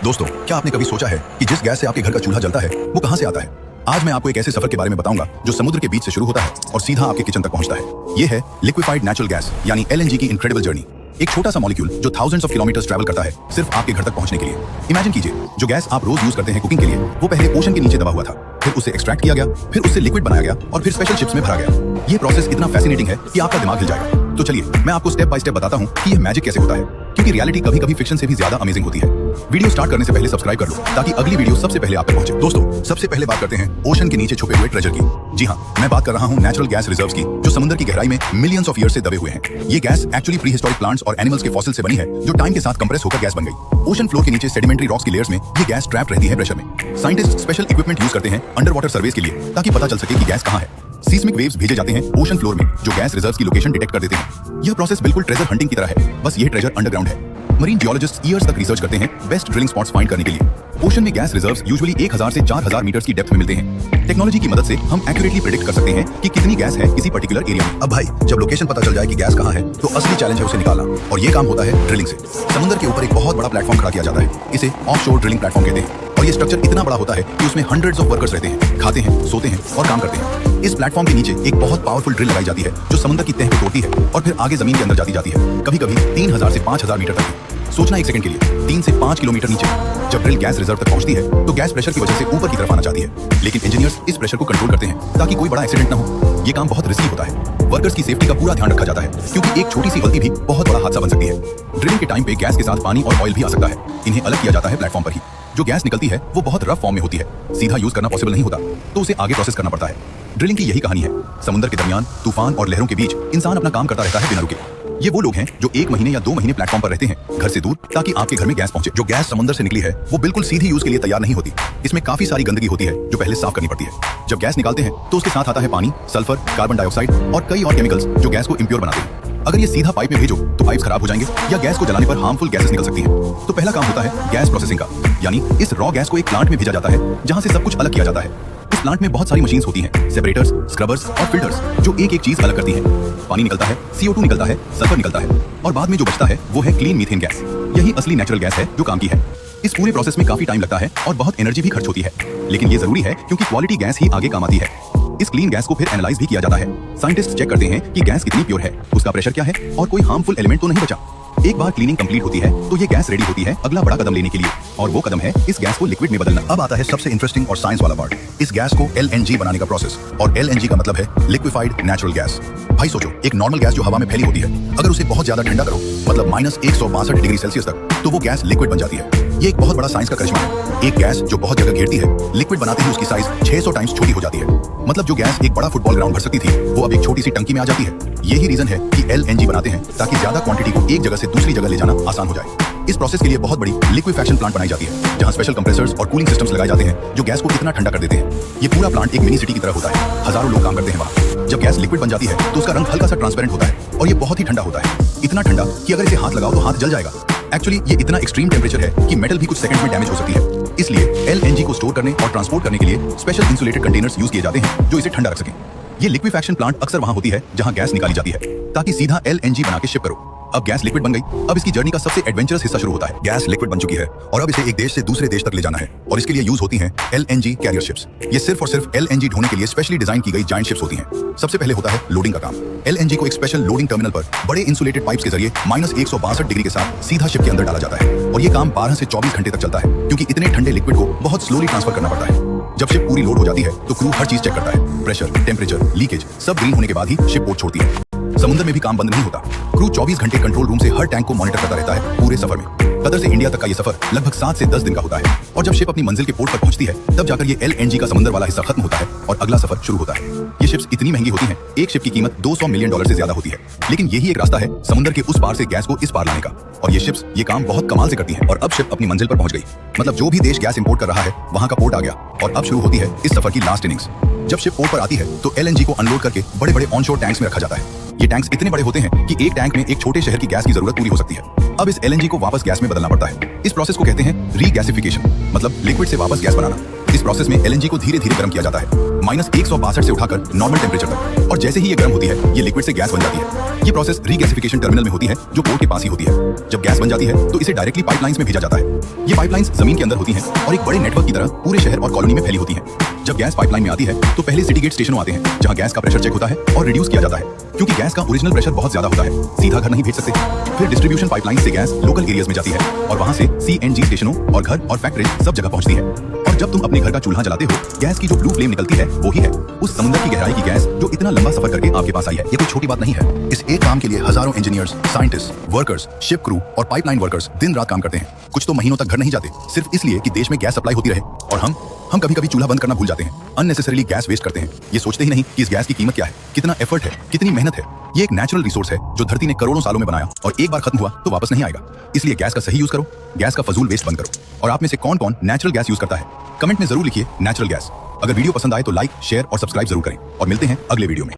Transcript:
दोस्तों, क्या आपने कभी सोचा है कि जिस गैस से आपके घर का चूल्हा जलता है वो कहां से आता है? आज मैं आपको एक ऐसे सफर के बारे में बताऊंगा जो समुद्र के बीच से शुरू होता है और सीधा आपके किचन तक पहुंचता है। ये है लिक्विफाइड नेचुरल गैस यानी एलएनजी की इनक्रेडिबल जर्नी। एक छोटा सा मॉलिक्यूल जो थाउजेंड्स ऑफ किलोमीटर्स ट्रैवल करता है सिर्फ आपके घर तक पहुंचने के लिए। इमेजिन कीजिए, जो गैस आप रोज यूज करते हैं कुकिंग के लिए, वो पहले ओशन के नीचे दबा हुआ था, फिर उसे एक्सट्रैक्ट किया गया, फिर उससे लिक्विड बनाया गया और फिर स्पेशल शिप्स में भरा गया। ये प्रोसेस इतना फैसिनेटिंग है कि आपका दिमाग हिल जाएगा। तो चलिए मैं आपको स्टेप बाय स्टेप बताता हूँ कि यह मैजिक कैसे होता है, क्योंकि रियलिटी कभी कभी फिक्शन से भी ज्यादा अमेजिंग होती है। वीडियो स्टार्ट करने से पहले सब्सक्राइब कर लो ताकि अगली वीडियो सबसे पहले आप तक पहुंचे। दोस्तों, सबसे पहले बात करते हैं ओशन के नीचे छुपे हुए ट्रेजर की। जी हाँ, मैं बात कर रहा हूँ नेचुरल गैस रिजर्व्स की, जो समुद्र की गहराई में मिलियंस ऑफ ईयर्स से दबे हुए हैं। ये gas actually pre historic plants और एनिमल्स के फॉसिल से बनी है, जो टाइम के साथ कंप्रेस होकर गैस बन गई। ओशन फ्लोर के नीचे सेडिमेंट्री रॉक्स की लेयर्स में ये गैस ट्रैप रहती है प्रेशर में। साइंटिस्ट स्पेशल इक्विपमेंट यूज करते हैं अंडर वाटर सर्वेस के लिए, ताकि पता चल सके कि गैस कहाँ है। सीस्मिक वेव्स भेजे जाते हैं ओशन फ्लोर में, जो गैस रिजर्व्स की लोकेशन डिटेक्ट कर देते हैं। यह प्रोसेस बिल्कुल ट्रेजर हंटिंग की तरह है, बस ये ट्रेजर अंडरग्राउंड है। मरीन जियोलॉजिस्ट्स ईयर्स तक रिसर्च करते हैं बेस्ट ड्रिलिंग स्पॉट्स फाइंड करने के लिए। ओशन में गैस रिजर्व्स यूजुअली 1000 से 4000 मीटर की डेप्थ में मिलते हैं। टेक्नोलॉजी की मदद से हम एक्यूरेटली प्रेडिक्ट कर सकते हैं कि कितनी गैस है किसी पर्टिकुलर एरिया में। अब भाई, जब लोकेशन पता चल जाए कि गैस कहाँ है, तो असली चैलेंज है उसे निकालना, और ये काम होता है ड्रिलिंग से। समुद्र के ऊपर एक बहुत बड़ा प्लेटफॉर्म खड़ा किया जाता है, इसे ऑफशोर ड्रिलिंग प्लेटफॉर्म कहते हैं। और ये स्ट्रक्चर इतना बड़ा होता है कि उसमें हंड्रेड्स ऑफ वर्कर्स रहते हैं, खाते हैं, सोते हैं और काम करते हैं। इस प्लेटफॉर्म के नीचे एक बहुत पावरफुल ड्रिल लगाई जाती है, जो समुद्र की तह को तोड़ती है और फिर आगे जमीन के अंदर जाती है, कभी कभी 3000 से 5000 मीटर तक। सोचना एक सेकंड के लिए, 3 से 5 किलोमीटर नीचे जब ड्रिल गैस रिजर्व तक पहुंचती है, तो गैस प्रेशर की वजह से ऊपर की तरफ आना चाहती है, लेकिन इंजीनियर्स इस प्रेशर को कंट्रोल करते हैं ताकि कोई बड़ा एक्सीडेंट न हो। ये काम बहुत रिस्की होता है, वर्कर्स की सेफ्टी का पूरा ध्यान रखा जाता है, क्योंकि एक छोटी सी गलती भी बहुत बड़ा हादसा बन सकती है। ड्रिलिंग के टाइम पे गैस के साथ पानी और ऑयल भी आ सकता है। इन्हें अलग किया जाता है प्लेटफॉर्म पर ही। जो गैस निकलती है वो बहुत रफ फॉर्म में होती है, सीधा यूज करना पॉसिबल नहीं होता, तो उसे आगे प्रोसेस करना पड़ता है। ड्रिलिंग की यही कहानी है। समुद्र के दरमियान तूफान और लहरों के बीच इंसान अपना काम करता रहता है बिना रुके। ये वो लोग हैं जो 1 महीने या 2 महीने प्लेटफॉर्म पर रहते हैं, घर से दूर, ताकि आपके घर में गैस पहुंचे। जो गैस समुद्र से निकली है वो बिल्कुल सीधी यूज के लिए तैयार नहीं होती। इसमें काफी सारी गंदगी होती है जो पहले साफ करनी पड़ती है। जब गैस निकालते हैं तो उसके साथ आता है पानी, सल्फर, कार्बन डाइऑक्साइड और कई और केमिकल्स जो गैस को इम्प्योर बनाते हैं। अगर ये सीधा पाइप में भेजो तो पाइप्स खराब हो जाएंगे या गैस को जलाने पर हार्मफुल गैसेस निकल सकती हैं। तो पहला काम होता है गैस प्रोसेसिंग का, यानी इस रॉ गैस को एक प्लांट में भेजा जाता है, जहां से सब कुछ अलग किया जाता है। इस प्लांट में बहुत सारी मशीन्स होती हैं, सेपरेटर्स, स्क्रबर्स और फिल्टर्स, जो एक एक चीज अलग करती हैं। पानी निकलता है, CO2 निकलता है, सल्फर निकलता है, और बाद में जो बचता है वो है क्लीन मीथेन गैस। यही असली नेचुरल गैस है जो काम की है। इस पूरे प्रोसेस में काफी टाइम लगता है और बहुत एनर्जी भी खर्च होती है, लेकिन ये जरूरी है क्योंकि क्वालिटी गैस ही आगे काम आती है। इस क्लीन गैस को फिर एनालाइज भी किया जाता है। साइंटिस्ट चेक करते हैं कि गैस कितनी प्योर है, उसका प्रेशर क्या है और कोई हार्मफुल एलिमेंट तो नहीं बचा। एक बार क्लीनिंग कंप्लीट होती है तो ये गैस रेडी होती है अगला बड़ा कदम लेने के लिए, और वो कदम है इस गैस को लिक्विड में बदलना। अब आता है सबसे इंटरेस्टिंग और साइंस वाला पार्ट, इस गैस को LNG बनाने का प्रोसेस। और LNG का मतलब है लिक्विफाइड नेचुरल गैस। भाई सोचो, एक नॉर्मल गैस जो हवा में फैली होती है, अगर उसे बहुत ज्यादा ठंडा करो, मतलब -162 डिग्री सेल्सियस तक, तो वो गैस लिक्विड बन जाती है। ये एक बहुत बड़ा साइंस का करिश्मा है। एक गैस जो बहुत जगह घेरती है, लिक्विड बनाते ही उसकी साइज 600 टाइम्स छोटी हो जाती है। मतलब जो गैस एक बड़ा फुटबॉल ग्राउंड भर सकती थी, वो अब एक छोटी सी टंकी में आ जाती है। यही रीजन है कि LNG बनाते हैं, ताकि ज्यादा क्वांटिटी को एक जगह से दूसरी जगह ले जाना आसान हो जाए। इस प्रोसेस के लिए बहुत बड़ी लिक्विफैक्शन प्लांट बनाई जाती है, जहां स्पेशल कंप्रेसर्स और कूलिंग सिस्टम्स लगाए जाते हैं, जो गैस को इतना ठंडा कर देते हैं। ये पूरा प्लांट एक मिनी सिटी की तरह होता है, हजारों लोग काम करते हैं वहाँ। जब गैस लिक्विड बन जाती है तो उसका रंग हल्का सा ट्रांसपेरेंट होता है और ये बहुत ही ठंडा होता है, इतना ठंडा कि अगर इसे हाथ लगाओ तो हाथ जल जाएगा। एक्चुअली ये इतना एक्सट्रीम टेम्परेचर है कि मेटल भी कुछ सेकंड्स में डैमेज हो सकती है। इसलिए LNG को स्टोर करने और ट्रांसपोर्ट करने के लिए स्पेशल इंसुलेटेड कंटेनर्स यूज किए जाते हैं, जो इसे ठंडा रख सकें। ये लिक्विफैक्शन प्लांट अक्सर वहां होती है जहां गैस निकाली जाती है, ताकि सीधा LNG बना के शिप करो। अब गैस लिक्विड बन गई, अब इसकी जर्नी का सबसे एडवेंचरस हिस्सा शुरू होता है। गैस लिक्विड बन चुकी है और अब इसे एक देश से दूसरे देश तक ले जाना है, और इसके लिए यूज होती हैं LNG कैरियर शिप्स। ये सिर्फ और सिर्फ LNG ढोने के लिए स्पेशली डिजाइन की गई जायंट शिप्स होती हैं। सबसे पहले होता है लोडिंग का काम। LNG को एक स्पेशल लोडिंग टर्मिनल पर बड़े इंसुलेटेड पाइप्स के जरिए -162 डिग्री के साथ सीधा शिप के अंदर डाला जाता है, और ये काम 12 से 24 घंटे तक चलता है, क्योंकि इतने ठंडे लिक्विड को बहुत स्लोली ट्रांसफर करना पड़ता है। जब शिप पूरी लोड हो जाती है तो क्रू हर चीज चेक करता है, प्रेशर, टेम्परेचर, लीकेज सब ग्रीन होने के बाद ही शिप पोर्ट छोड़ती है। समुद्र में भी काम बंद नहीं होता। क्रू 24 घंटे कंट्रोल रूम से हर टैंक को मॉनिटर करता रहता है पूरे सफर में। कतर से इंडिया तक का ये सफर लगभग 7 से 10 दिन का होता है, और जब शिप अपनी मंजिल के पोर्ट पर पहुंचती है, तब जाकर ये LNG का समुद्र वाला हिस्सा खत्म होता है और अगला सफर शुरू होता है। ये शिप्स इतनी महंगी होती हैं, एक शिप की कीमत $200 मिलियन से ज्यादा होती है, लेकिन यही एक रास्ता है समुद्र के उस पार से गैस को इस पार लाने का, और ये शिप्स ये काम बहुत कमाल से करती हैं। और अब शिप अपनी मंजिल पर पहुंच गई, मतलब जो भी देश गैस इंपोर्ट कर रहा है वहां का पोर्ट आ गया, और अब शुरू होती है इस सफर की लास्ट इनिंग्स। जब शिप पोर्ट पर आती है तो LNG को अनलोड करके बड़े बड़े ऑनशोर टैंक्स में रखा जाता है। ये टैंक्स इतने बड़े होते हैं कि एक टैंक में एक छोटे शहर की गैस की जरूरत पूरी हो सकती है। अब इस LNG को वापस गैस में बदलना पड़ता है। इस प्रोसेस को कहते हैं रीगैसिफिकेशन, मतलब लिक्विड से वापस गैस बनाना। इस प्रोसेस में एलएनजी को धीरे धीरे गर्म किया जाता है, -162 से उठाकर नॉर्मल टेम्परेचर तक। और जैसे ही ये गर्म होती है, ये लिक्विड से गैस बन जाती है। ये प्रोसेस रीगैसिफिकेशन टर्मिनल में होती है, जो पोर्ट के पास ही होती है। जब गैस बन जाती है तो इसे डायरेक्टली पाइपलाइंस में भेजा जाता है। ये पाइपलाइंस जमीन के अंदर होती हैं और एक बड़े नेटवर्क की तरह पूरे शहर और कॉलोनी में फैली होती हैं। जब गैस पाइपलाइन में आती है तो पहले सिटी गेट स्टेशनों आते हैं, जहां गैस का प्रेशर चेक होता है और रिड्यूस किया जाता है, क्योंकि गैस का ओरिजिनल प्रेशर बहुत ज्यादा होता है, सीधा घर नहीं भेज सकते। फिर डिस्ट्रीब्यूशन पाइपलाइन से गैस लोकल एरियाज में जाती है और वहां से सीएनजी स्टेशनों और घर और फैक्ट्री सब जगह पहुंचती है। और जब तुम अपने घर का चूल्हा जलाते हो, गैस की जो ब्लू फ्लेम निकलती है वो ही है उस समुद्र की गहराई की गैस जो इतना लंबा सफर करके आपके पास आई है। ये कोई छोटी बात नहीं है। इस एक काम के लिए हजारों engineers, scientist, workers, ship crew और पाइपलाइन वर्कर्स दिन रात काम करते हैं। कुछ तो महीनों तक घर नहीं जाते, सिर्फ इसलिए कि देश में गैस सप्लाई होती रहे। और हम कभी कभी चूल्हा बंद करना भूल जाते हैं, अननेसेसरीली गैस वेस्ट करते हैं, ये सोचते ही नहीं कि इस गैस की कीमत क्या है, कितना एफर्ट है, कितनी मेहनत है। ये एक नेचुरल रिसोर्स है जो धरती ने करोड़ों सालों में बनाया और एक बार खत्म हुआ तो वापस नहीं आएगा। इसलिए गैस का सही यूज करो, गैस का फजूल वेस्ट बंद करो। और आप में से कौन कौन नेचुरल गैस यूज करता है, कमेंट में जरूर लिखिए नेचुरल गैस। अगर वीडियो पसंद आए तो लाइक, शेयर और सब्सक्राइब जरूर करें और मिलते हैं अगले वीडियो में।